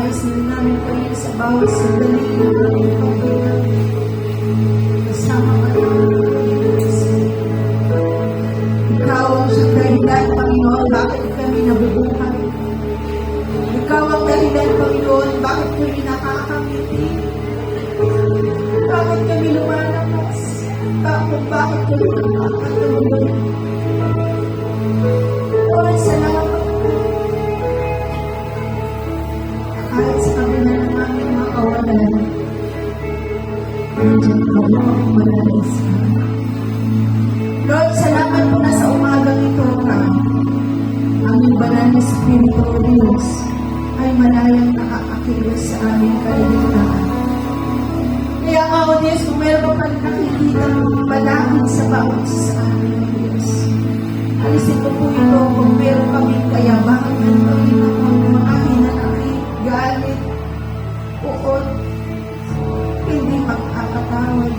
Inayos na namin kayo sa bawat sandali ng aming pagkakas. Kasama ka namin, Diyos. Ikaw ang siyang dahilan, Panginoon, bakit kami nabubuhay. Ikaw ang dahilan, Panginoon, bakit kami nakakangiti. Bakit kami lumalakas. Bakit kami nakakatulog. Lord, salamat. Kahit sa kabila ng aming mga kawalan, nandiyan ka mo ang malalis ka. Lord, salamat po na sa umagang ito ka. Ang iyong banal na Espiritu o Diyos ay malayang nakakakilos sa aming kaligtaan. Kaya nga, O Diyos, kung meron ka nakikita ng balakid sa bawat sa amin, O Diyos, alisin ko po ito kung meron kami kaya bakit ng Panginoon mga hinanakit, galit, uot, hindi makakatawad.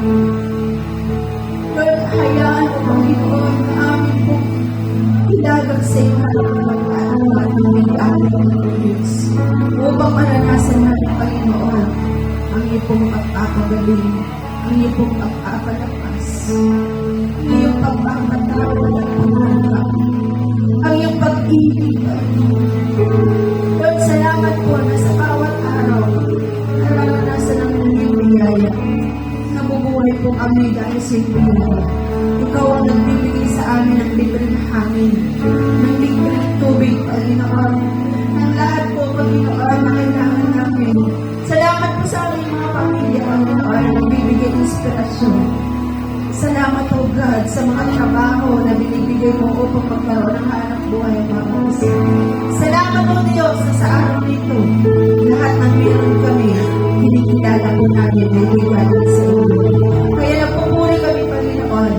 Lord, hayaan ko Panginoon na amin po ilagag sa iyo na pagkakatawa ng may-ari ng Diyos upang maranasan namin, Panginoon, ang iyong pong pagpapagaling, ang iyong pong pagpapalakas, ang iyong pagpapatawad at pagpapalakas, ang iyong pag-ibig. Lord, salamat po na sa bawat araw nararanasan namin ang iyong biyaya. Nabubuhay po kami dahil sa iyong Ikaw ang nagbibigay sa amin ng libreng hangin, ng libreng tubig, Panginoon, ng lahat po, Panginoon, na kailangan namin. Salamat po sa aming mga pamilya, Panginoon, na nagbibigay inspirasyon. Salamat po, God, sa mga trabaho na binibigay mo upang magkaroon ng hanap buhay ng mga puso. Salamat po, Diyos, na sa araw nito, lahat ng meron kami, kinikilala po namin na ibalit sa iyo. Kaya nagpupuri kami, Panginoon,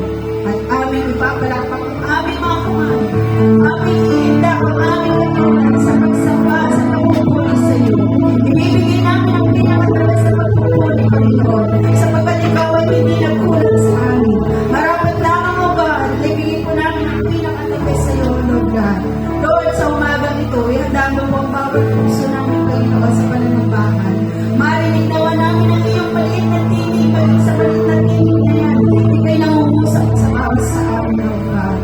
at aming ipapalakpak ang aming mga kamay, aming iinda ang aming katawan sa pagsamba, sa pagpupuri sa iyo. Ibibigay namin ang pinakatalas sa pagpupuri, Panginoon, sapagkat ikaw ay hindi nagkulang sa amin. Marapat lamang, O God, ibigay po namin ang pinakatalas sa iyo, Lord God. Lord, sa umagang ito, ihanda mo po ang bawat puso namin, Panginoon, sa pananampakan. Marinig nawa namin ang iyong maliit na tinig, sa maliit na tinig na yan, ikay nangungusap sa bawat sa amin, O God.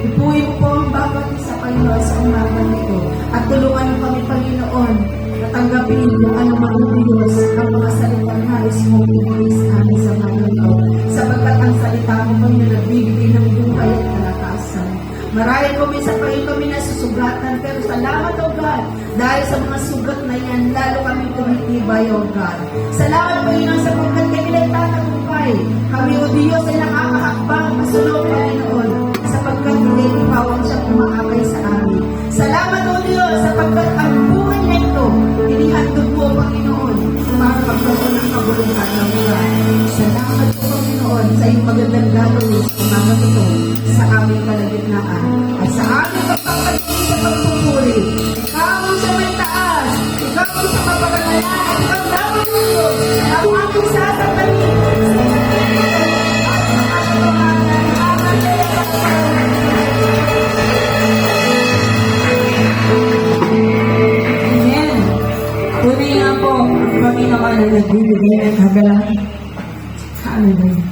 Ipuhin mo po ang bawat isa, Panginoon, sa umagang ito, at tulungan mo kami, Panginoon, na tanggapin kung ano mang Diyos ang mga salitang nais mo ibigay sa amin sa mga ito, sapagkat ang salita mo, Panginoon, nagbibigay ng buhay at kalakasan. Marahil po minsan pa rin kami nasusugatan, pero salamat, O God, dahil sa mga sugat na yan, lalo kami tumitibay, O God. Salamat, Panginoon, sapagkat kami nagtatagumpay. Kami, O Diyos, ay nakakahakbang masunod, Panginoon, sapagkat hindi ikaw ang siyang umaakay sa amin. Salamat, O Diyos, sapagkat ang buhay na ito, inihandog mo, Panginoon, para magkaroon ng kabuluhan ng buhay. Salamat po, Panginoon, sa iyong magandang gagawin sa mga ito, sa aming kalagitnaan, at sa aming pagpapalingin sa pagpupuri. Ikaw ang sa may taas, ikaw ang sa mapaganalan, at ikaw dapat ito, ang aming sasabalin, Amen. Tunay nga po, ang Panginoon na nagbibigay ng kagalahan. Hallelujah.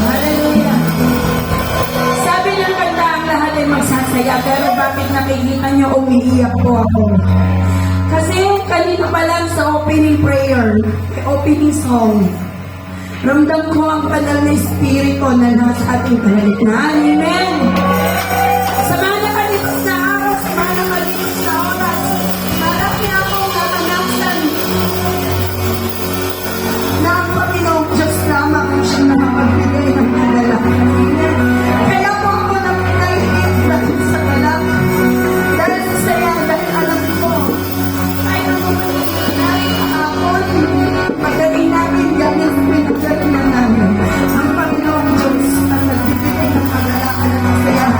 Hallelujah. Sabi ng kanta, ang lahat ay magsasaya, pero bakit nakikita niyo umiiyak po ako? Kasi kanina pa lang sa opening prayer, opening song, ramdam ko ang banal na espiritu na nasa ating kaligtaan. Amen! Sa mga nakalipas na araw, sa mga nakalipas na oras, marami akong naranasan na ang Panginoong Diyos lamang ang siyang nakapagbigay ng kagalakan. Amen. Kaya po ako napinaihit dahil sa galak, dahil sa saya, dahil alam ko, ay naman kahapon, pagdating namin dahil pinagdating na namin, ang Panginoong Diyos ang nagbibigay ng kagalakan at kasayahan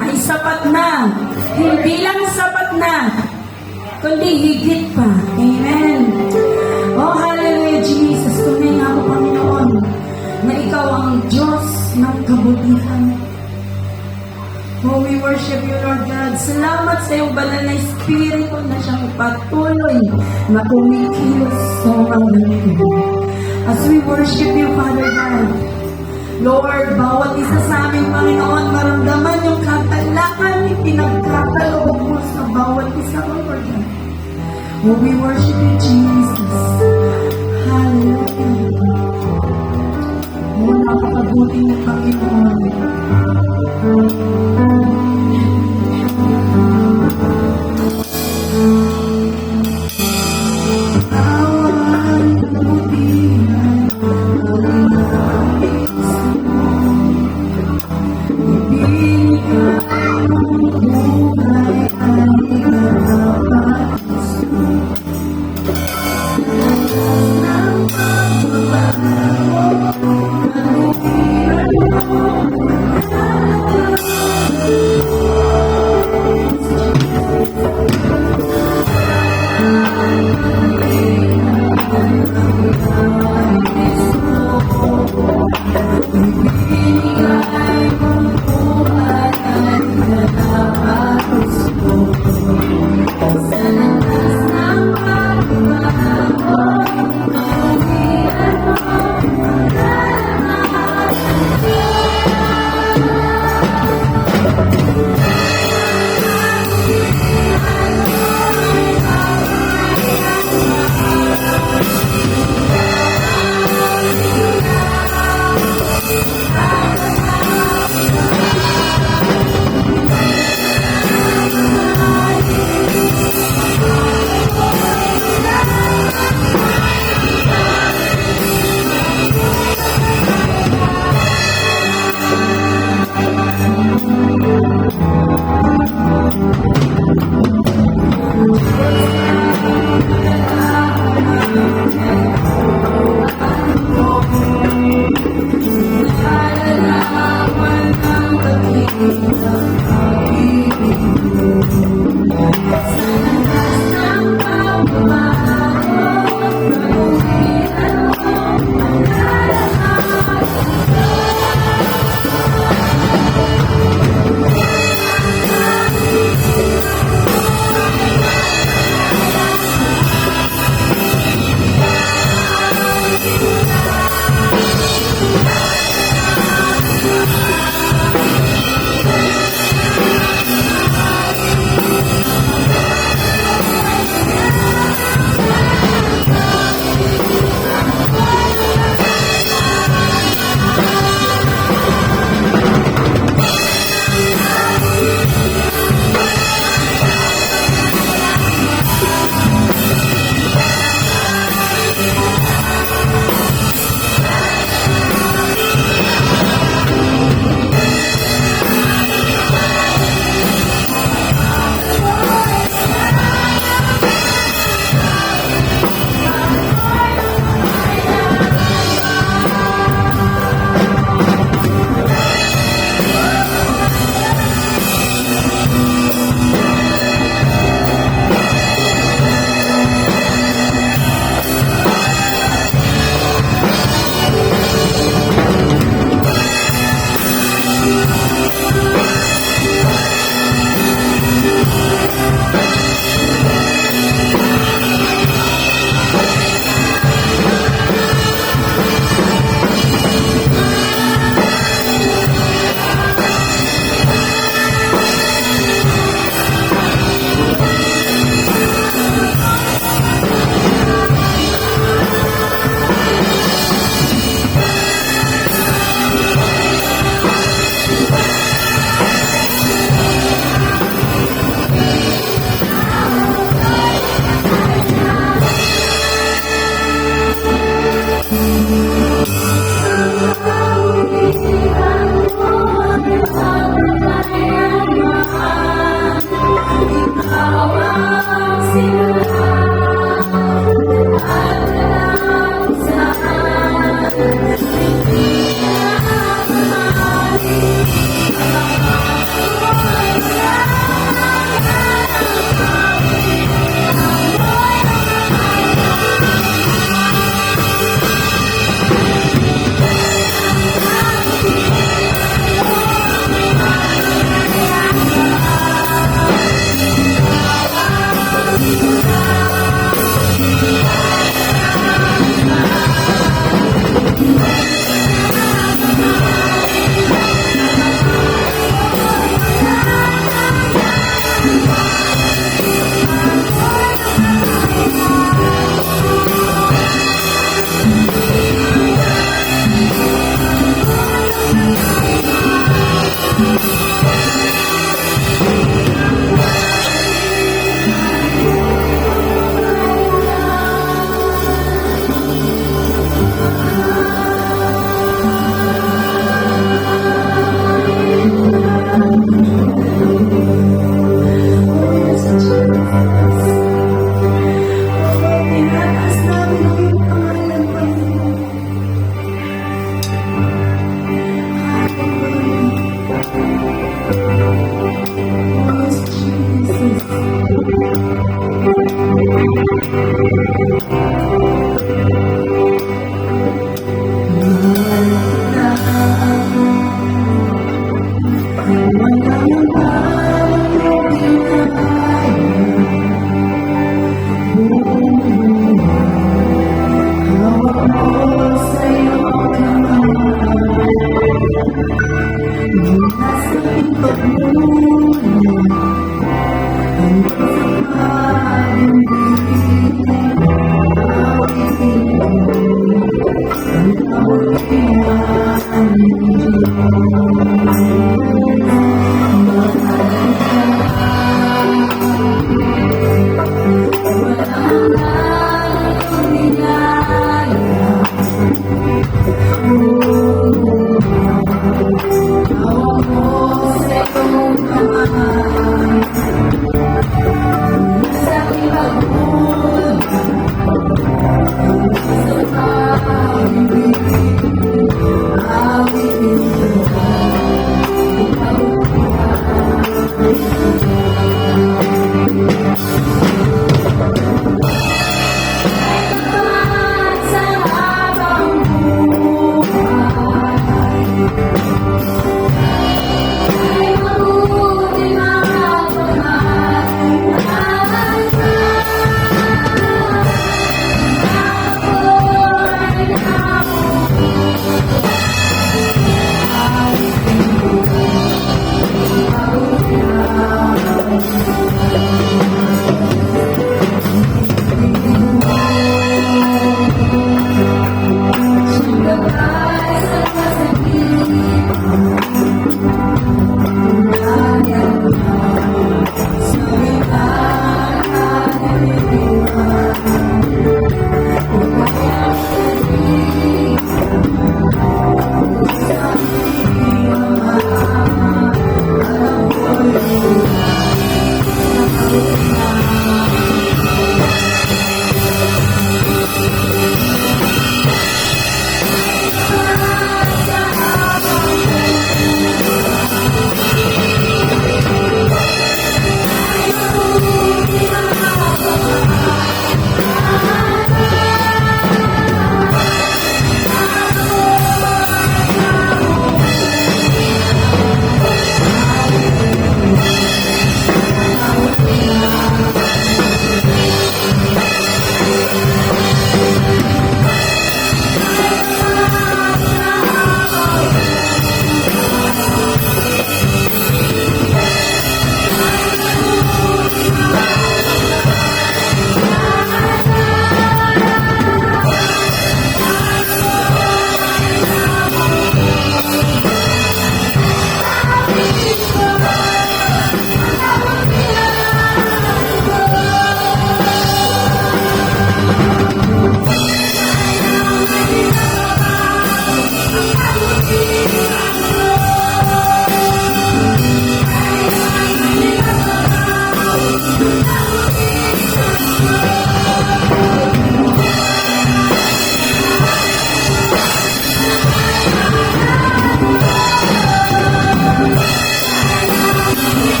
ay sapat na. Hindi lang sapat na, kundi higit pa. Amen. Oh, hallelujah, Jesus. Tunay nga po, Panginoon, na Ikaw ang Diyos ng kabutihan. Oh, we worship you, Lord God. Salamat sa iyong banal na Espiritu na siyang patuloy na kumikilos sa mga lingkod. As we worship you, Father God, Lord, bawat isa sa amin, Panginoon, maramdaman yung katalangan ni pinagkakaloob mo sa bawat isa, Lord God. Oh, we worship you, Jesus. Hallelujah. Oh, napakabuti ng Panginoon. Yes, Jesus. Ang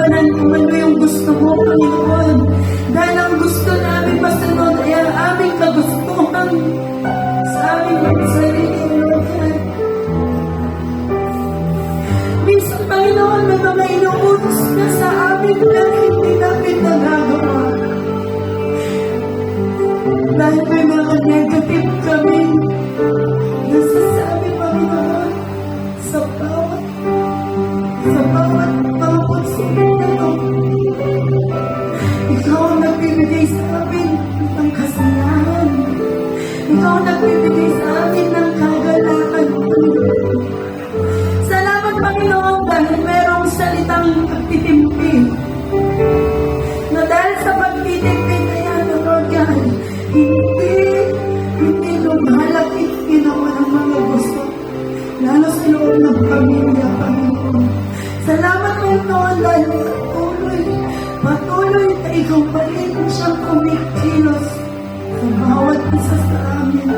labanan kung ano yung gusto mo, Panginoon. Dahil ang gusto namin masunod ay ang aming kagustuhan sa aming mga sarili, Lord God. Minsan, Panginoon, may mga inuutos na sa amin na hindi namin nagagawa. Dahil may mga negative kami nasasabi, Panginoon, sa bawat mga pagsubok na ito. Ikaw ang nagbibigay sa amin ng kasiyahan. Ikaw ang nagbibigay sa amin ng kagalakan. Salamat, Panginoon, dahil merong salitang pagtitimpi. Na dahil sa pagtitimpi na yan, Lord God, hindi lumalaki ginawa ng mga gusto. Lalo sa loob ng pamilya, Panginoon. Salamat, Panginoon, dahil patuloy na ikaw pa rin siyang kumikilos sa bawat isa sa amin.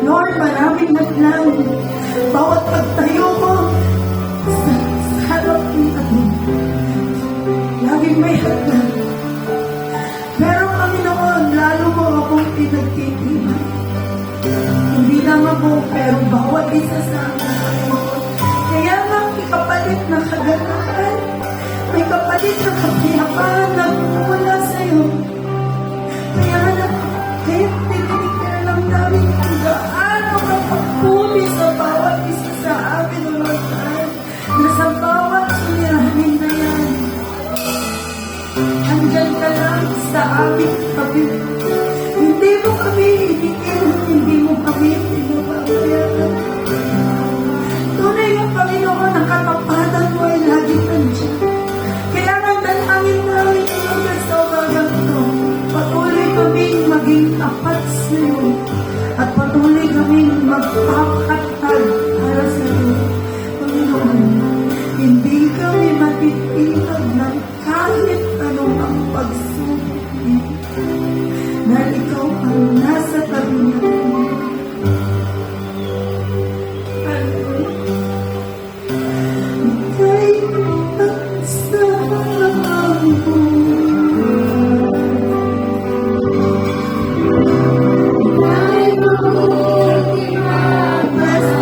Lord, maraming naglang bawat pagtayo ko sa harap ng atin. Laging may hadlang. Pero, Panginoon, lalo mo akong pinagtitibay. Hindi naman po, pero bawat isa sa amin, Panginoon. Kaya nga, may kapalit na kagalakan, may kapalit na kapiyapan na mula sa iyo. Kaya tinitig ka lang namin kung gaano ka pagpuli sa bawat isa sa amin, O Lord God, na sa bawat suliranin na yan. Andyan ka lang sa aming tabi. Hindi mo kami itigil, hindi mo kami pinababayaran. Tunay ang Panginoon, ang katapatan mo ay lagi nandiyan. Kaya nga dalangin namin Lord sa umagang ito, patuloy kaming maging tapat sa iyo at patuloy kaming magpapatag para sa iyo. Panginoon, hindi kami matitinag ng kahit anong ang pagsubok niyo. Dahil ikaw ang nasa tabi namin. Ika'y nagsama ko. Ika'y mabuti magpasa.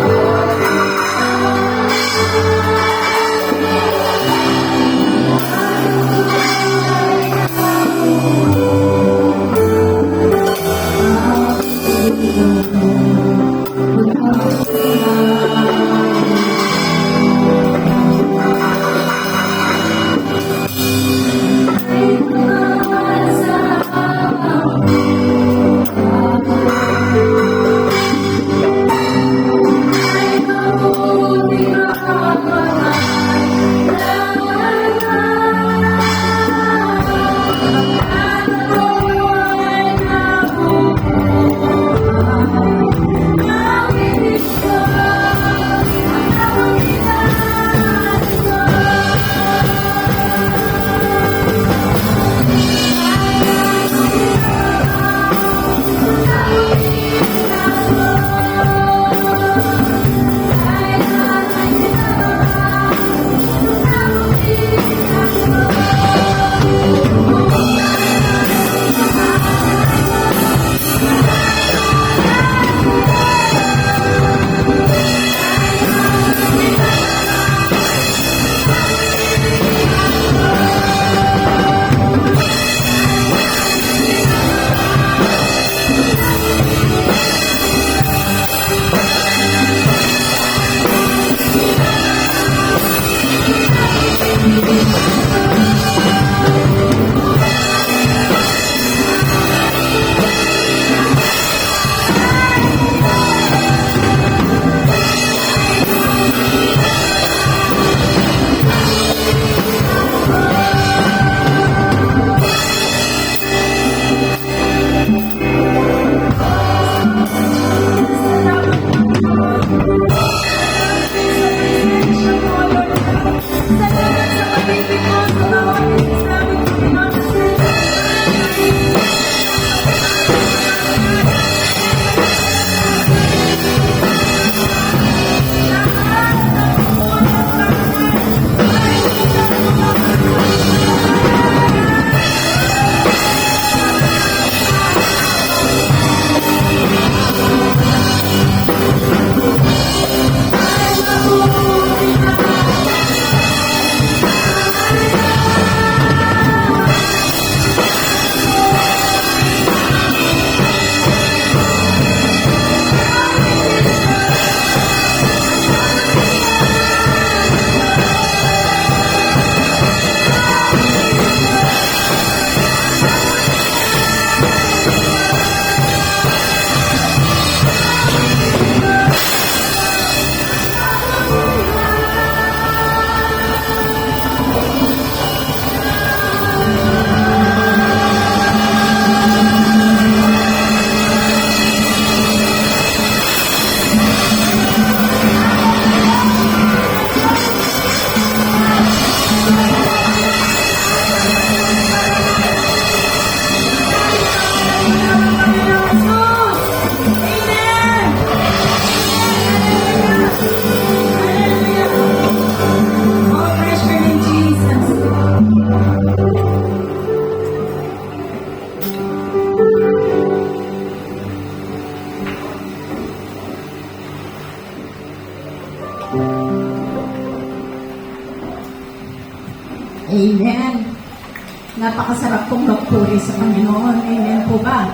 Napakasarap kong magpuri sa Panginoon. Amen po ba?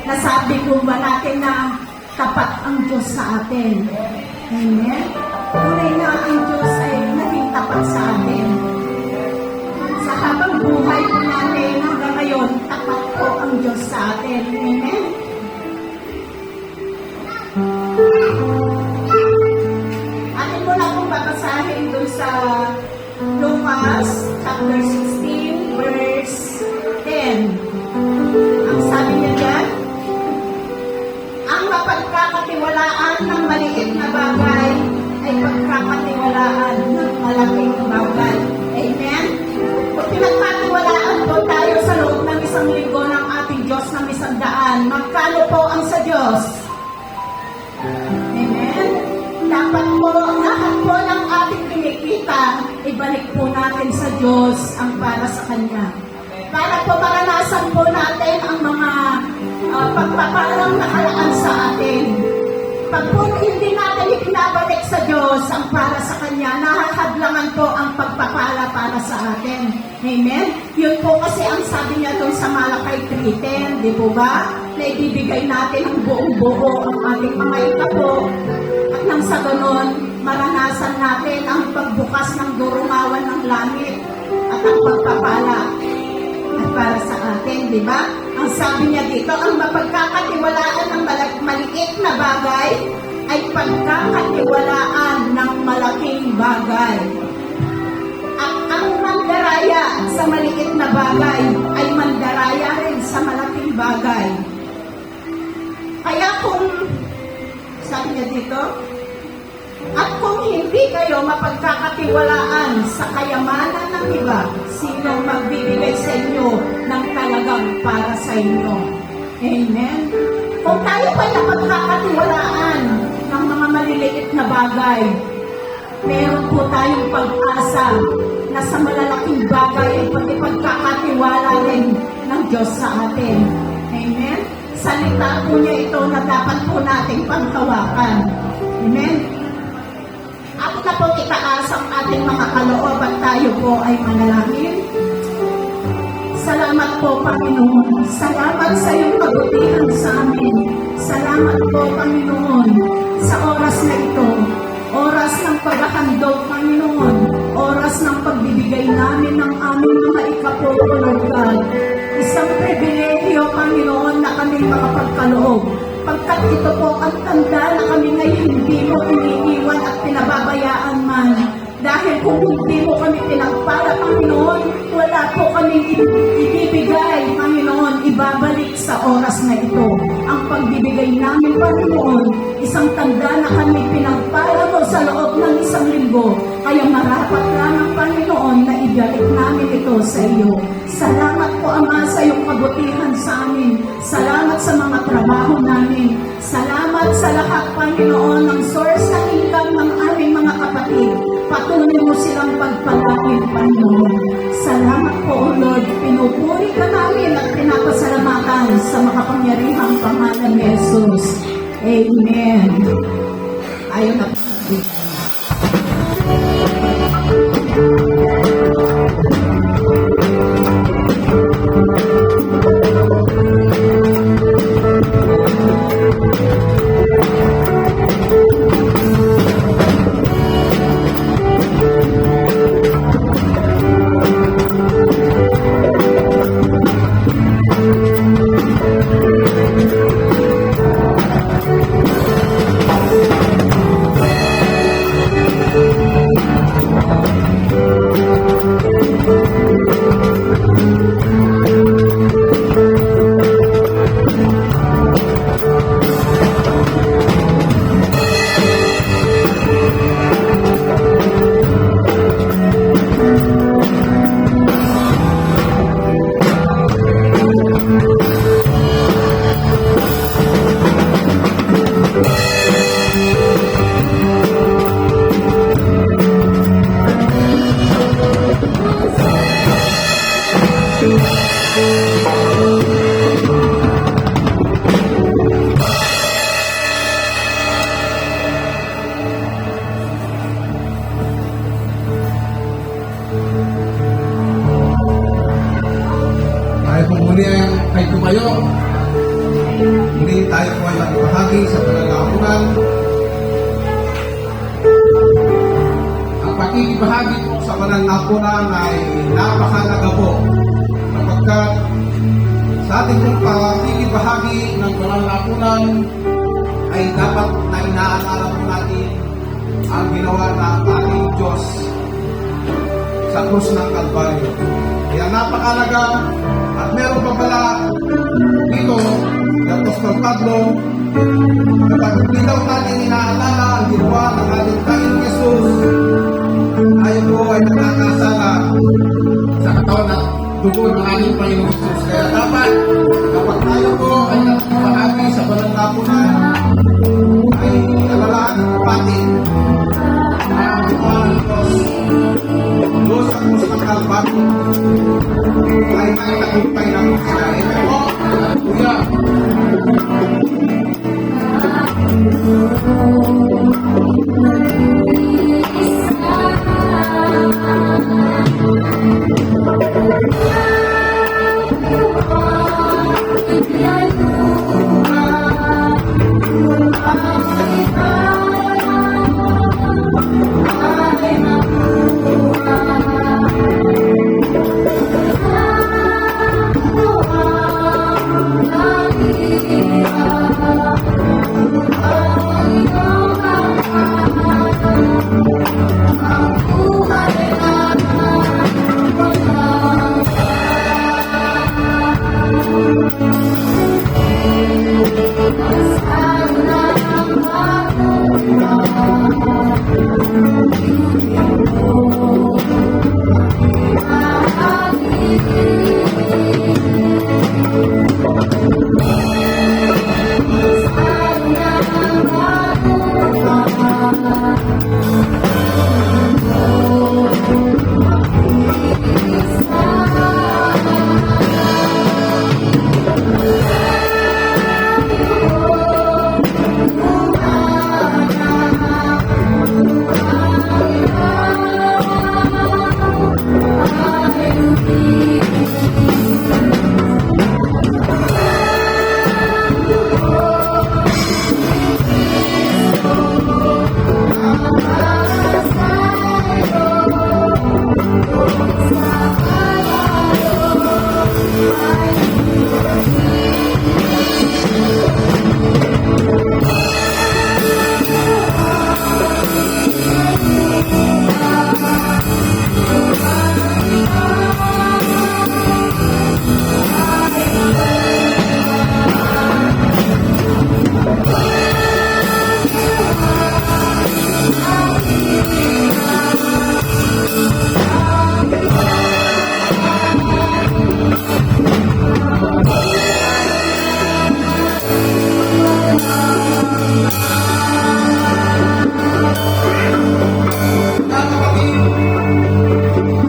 Nasabi po ba natin na tapat ang Diyos sa atin? Amen? Tunay na ang Diyos ay naging tapat sa atin. Sa habang buhay po natin hanggang ngayon, tapat po ang Diyos sa atin. Amen? Atin mo na akong babasahin doon sa Lucas chapter 16 verse 10. Ang sabi niya dyan, ang mapagkakatiwalaan ng maliit na bagay ay pagkakatiwalaan ng malaking bagay. Amen? Kung pinagkatiwalaan po tayo sa loob ng isang linggo ng ating Diyos ng 100, magkano po ang sa Diyos? Amen? Dapat po, lahat po ng ating kinikita, ibalik po natin sa Diyos ang para sa Kanya. Para po maranasan po natin ang mga pagpapalang nakaraan sa atin. Pag po hindi natin ipinabalik sa Diyos ang para sa Kanya, nahahadlangan po ang pagpapala para sa atin. Amen? Yun po kasi ang sabi niya doon sa Malakay 3:10, di po ba? Na ibibigay natin ang buong-buo ang ating mga itapo. At nang sa ganon, maranasan natin ang pagbukas ng durungawan ng langit at ang pagpapala at para sa atin, di ba? Ang sabi niya dito, ang mapagkakatiwalaan ng maliit na bagay ay pagkakatiwalaan ng malaking bagay. At ang mandaraya sa maliit na bagay ay mandaraya rin sa malaking bagay. Kaya kung, sabi niya dito, at kung hindi kayo mapagkakatiwalaan sa kayamanan ng iba, sino magbibigay sa inyo ng talagang para sa inyo? Amen? Kung tayo pa napagkakatiwalaan ng mga maliliit na bagay, meron po tayong pag-asa na sa malalaking bagay ay pati pagkakatiwala rin ng Diyos sa atin. Amen? Salita po niya ito na dapat po nating panghawakan. Amen? Ako na po itaas ang ating mga kaloob at tayo po ay manalangin. Salamat po, Panginoon. Salamat sa iyong kabutihan sa amin. Salamat po, Panginoon, sa oras na ito. Oras ng paghahandog, Panginoon. Oras ng pagbibigay namin ng aming mga ikapulo, Lord God. Isang pribilehyo, Panginoon, na kami makapagkaloob. Pagkat ito po ang tanda na kami ngayon hindi mo iniiwan at pinababayaan man. Dahil kung hindi mo kami pinagpala, Panginoon, wala po kami ibibigay, Panginoon, ibabalik sa oras na ito. Ang pagbibigay namin, Panginoon, isang tanda na kami pinagpala mo sa loob ng isang linggo. Kaya marapat lamang, Panginoon, na ibalik namin ito sa iyo. Salamat po, Ama, sa iyong kabutihan sa amin. Salamat sa mga trabaho namin. Salamat sa lahat, Panginoon, ng source ng income ng aming mga kapatid. Patuloy mo silang pagpalain, Panginoon. Salamat po, O Lord. Pinupuri ka namin at pinapasalamatan sa makapangyarihang pangalan ni Jesus. Amen. Ayaw na po. Muli tayo po ay magbahagi sa panalamunan. Ang pakikibahagi po sa panalamunan ay napakalaga po. Kapagkat sa ating pong pakikibahagi ng panalamunan ay dapat na inaalala po natin ang ginawa ng ating Diyos sa krus ng Kalbaryo. Kaya napakalaga at meron pa pala dito ng Apostol Pablo, kapag hindi daw natin inaalala ang ginawa ng ating Panginoong Jesus, tayo po ay nakakasala sa katawan at dugo ng ating Panginoong Jesus. Kaya dapat kapag tayo po ay nakakahagi sa pananapunan, ay alalahan natin ang ginawa ng Diyos sa krus ng Kalbaryo ay may tagumpay namin sila. Ito po, Kuya.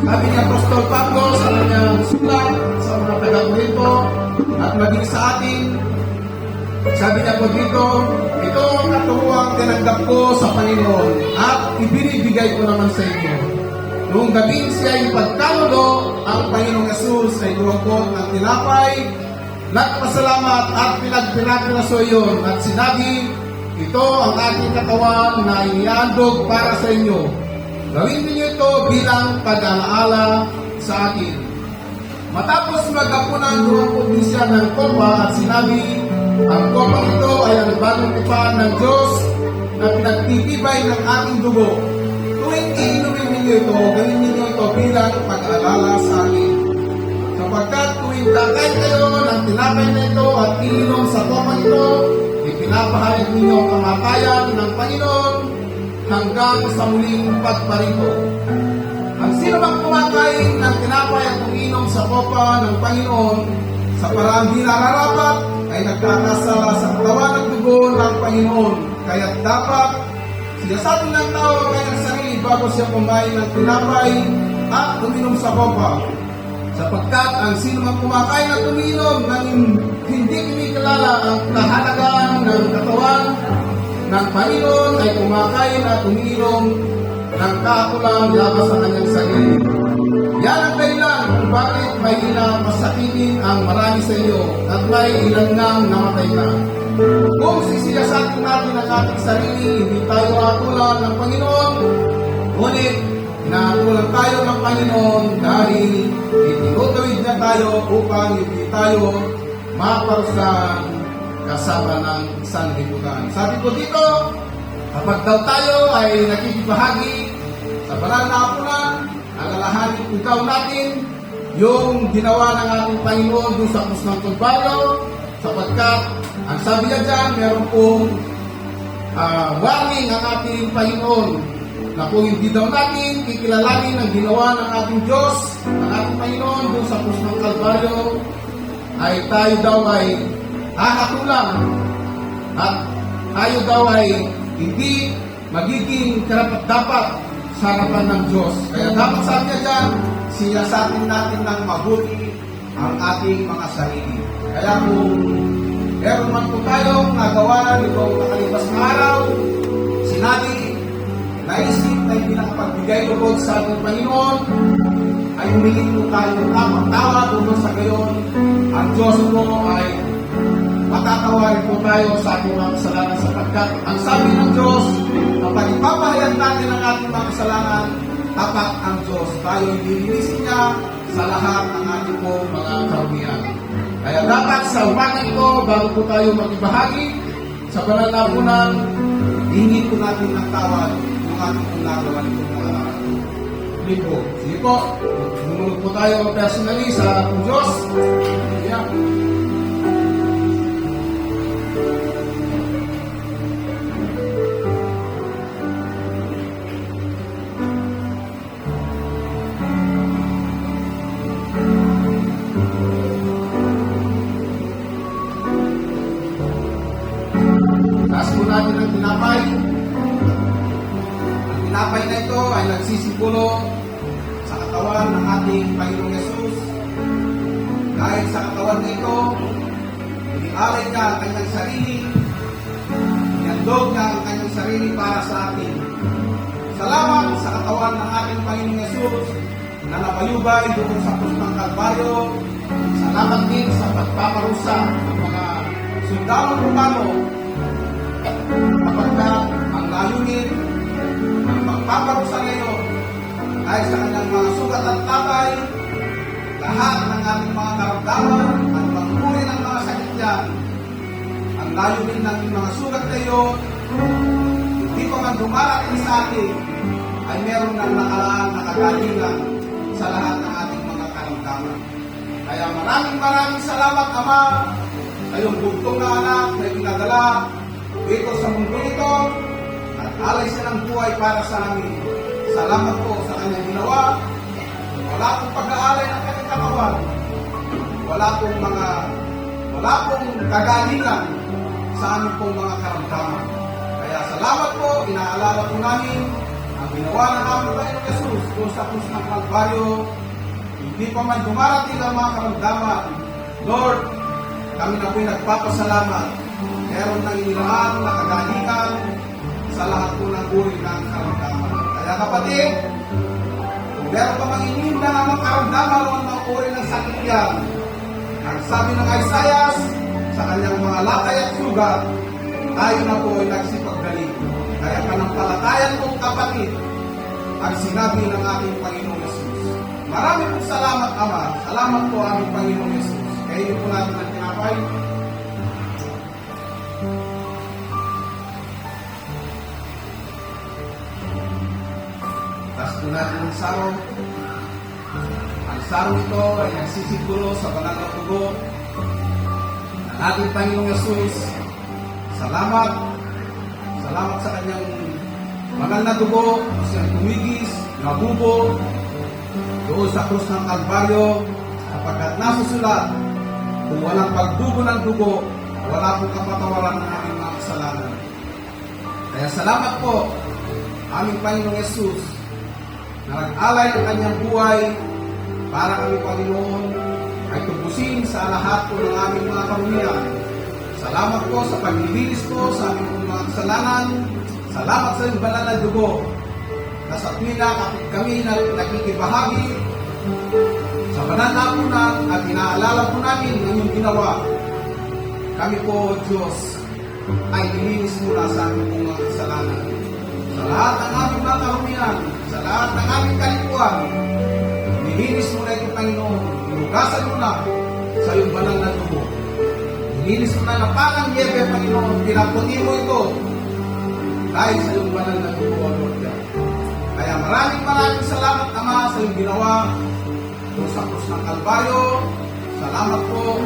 Sabi ni Apostol Pablo sa kanyang sulat sa mga taga-Korinto at maging sa atin, sabi niya po dito, ito ang katuwang tinanggap ko sa Panginoon at ibinibigay ko naman sa inyo. Noong gabing siya ay pagkalulo, ang Panginoong Jesus ay lumabot ng tinapay, nagpasalamat at pinagpinapinaso iyon at sinabi, ito ang aking katawan na inihandog para sa inyo. Gawin niyo ito bilang pag-alaala sa akin. Matapos magkapunan, lumapot din siya ng kopa at sinabi, ang kopang ito ay ang bagong tipan ng Diyos na pinagtitibay ng ating dugo. Tuwing iinumin ninyo ito, gawin ninyo ito bilang pag-alala sa akin. Sapagkat tuwing kakain kayo ng tinapay na ito at iinom sa kopang ito, ipinapahayag ninyo ang kamatayan ng Panginoon hanggang sa muling pagparito. Ang sino mang kumakain ng tinapay at uminom sa kopa ng Panginoon sa paraang di nararapat ay nagkakasala sa katawan ng dugo ng Panginoon. Kaya dapat siyasatin ng tao ang kanyang sarili bago siya kumain ng tinapay at uminom sa kopa. Sapagkat ang sino mang kumakain at uminom ng hindi kinikilala ang kahalagahan ng katawan ng Panginoon ay kumakain at umiinom ng kakulang laban sa kanyang sarili. Yan ang dahilan kung bakit may ilang masakitin ang marami sa iyo at may ilang nang namatay na. Kung sisiyasatin natin ang ating sarili, hindi tayo makatulan ng Panginoon, ngunit inaatulan tayo ng Panginoon dahil itinutawid niya tayo upang hindi tayo maparusahan kasama ng sanlibutan. Sabi ko dito, kapag daw tayo ay nakikibahagi sa banal na apulan, alalahanin ikaw natin yung ginawa ng ating Panginoon doon sa krus ng Kalbaryo, sapagkat ang sabi niya dyan, meron pong warning ang ating Panginoon na kung hindi daw natin kikilalanin ang ginawa ng ating Diyos, ng ating Panginoon doon sa krus ng Kalbaryo, ay tayo daw ay hahatulan at tayo daw ay hindi magiging karapat-dapat sa harapan ng Diyos. Kaya dapat sabi niya dyan, siyasatin natin ng mabuti ang ating mga sarili. Kaya kung meron man po tayong nagawa na nitong nakalipas na araw, sinabi, naisip na hindi nakapagbigay lubog sa ating Panginoon, ay humingi po tayo ng tamang tawad upang sa gayon, ang Diyos po ay matatawarin po tayo sa ating mga kasalanan sapagkat ang sabi ng Diyos, kapag ipapahayag natin ang ating mga kasalanan, tapat ang Diyos. Tayo ililinisin niya sa lahat ng ating po mga karumihan. Kaya dapat sa umagang ito, bago po tayo makibahagi sa banal na apunan, hingi po natin ng tawad yung ating pong nagawa nito mga linggo. Sige po, sumunod po tayo personally sa ating Diyos. Yeah. Taas po natin ang tinapay. Ang tinapay na ito ay nagsisimbolo sa katawan ng ating Panginoong Yesus. Dahil sa katawan na ito, inialay niya ang kanyang sarili, inandog niya ang kanyang sarili para sa atin. Salamat sa katawan ng ating Panginoong Yesus na nabayubay doon sa krus ng Kalbaryo. Salamat din sa pagpaparusa ng mga sundalong Romano kapagkat ang layunin ng pagpaparusa ngayon ay sa kanyang mga sugat at tatay, lahat ng ating mga karamdaman at panguri ng mga sakit yan. Ang layunin ng mga sugat ngayon, hindi pa man dumarating sa atin, ay meron ng nakalaan na kagalingan sa lahat ng ating mga karamdaman. Kaya maraming salamat, Ama, sa iyong bugtong na anak na pinadala dito sa mundo ito at alay siya ng buhay para sa amin. Salamat po sa kanyang ginawa. Wala pong pag-aalay ng kanyang katawan. Wala pong kagalingan sa aming pong mga karamdaman. Kaya salamat po, inaalala po namin ang ginawa ng aming Panginoon Yesus doon sa krus ng Kalbaryo. Hindi pa man dumarating ang mga karamdaman. Lord, kami na po'y nagpapasalamat. Meron nang inilaan na kagalingan sa lahat po ng uri ng karamdaman. Kaya kapatid, kung meron pa mang ininda ng mga karamdaman o mga uri ng sakit yan, ang sabi ng Isaiah, sa kanyang mga lakay at sugat, tayo na po ay nagsipaggaling. Kaya panampalatayan po kapatid ang sinabi ng ating Panginoong Yesus. Maraming po salamat, Ama. Salamat po aming Panginoong Yesus. Kainin po natin ang tinapay. Tapos po natin ang sarong. Ang sarong ito ay nagsisimbolo sa banal na dugo ng ating Panginoong Yesus. Salamat. Salamat sa kanyang banal na dugo, siyang tumigis, nabubo, doon sa krus ng Kalbaryo, sapagkat nasusulat, kung walang pagdugo ng dugo, wala pong kapatawaran ng aming mga kasalanan. Kaya salamat po, aming Panginoong Yesus, na nag-alay ng kanyang buhay para kami, Panginoon, ay tubusin sa lahat po ng aming mga karumihan. Salamat po sa paglilinis po sa aming mga kasalanan. Salamat sa iyong banal na dugo na sa tuwina kami na nakikibahagi sa banal na punan at inaalala po namin ang inyong ginawa. Kami po, Diyos, ay nilinis mula sa aming pong mga kasalanan. Sa lahat ng aming mga karumihan, sa lahat ng aming kalikuan, nilinis mo na ito, Panginoon. Inugasan mo na sa iyong banal na dugo. Nilinis mo na na parang yebe, Panginoon. Pinaputi mo ito dahil sa iyong banal na dugo, O Lord God. Kaya maraming salamat, Ama, sa iyong ginawa doon sa krus ng Kalbaryo. Salamat po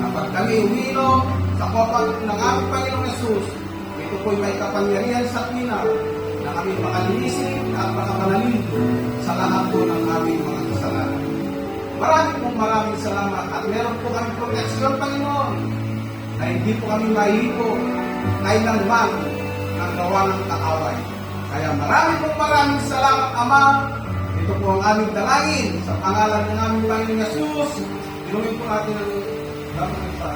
kapag kami uminom sa kopa ng aming Panginoong Yesus. Ito po'y may kapangyarihan sa tina na kami makalinisin at makapanalin sa lahat po ng aming mga kasalanan. Maraming salamat at meron po kami proteksyon, Panginoon, na hindi po kami mahipo kailanman ang gawa ng kaaway. Kaya maraming salamat, Ama. Ito po ang aming dalangin sa pangalan ng aming Panginoong Yesus. Inumin po natin ang damang ito.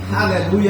Hallelujah.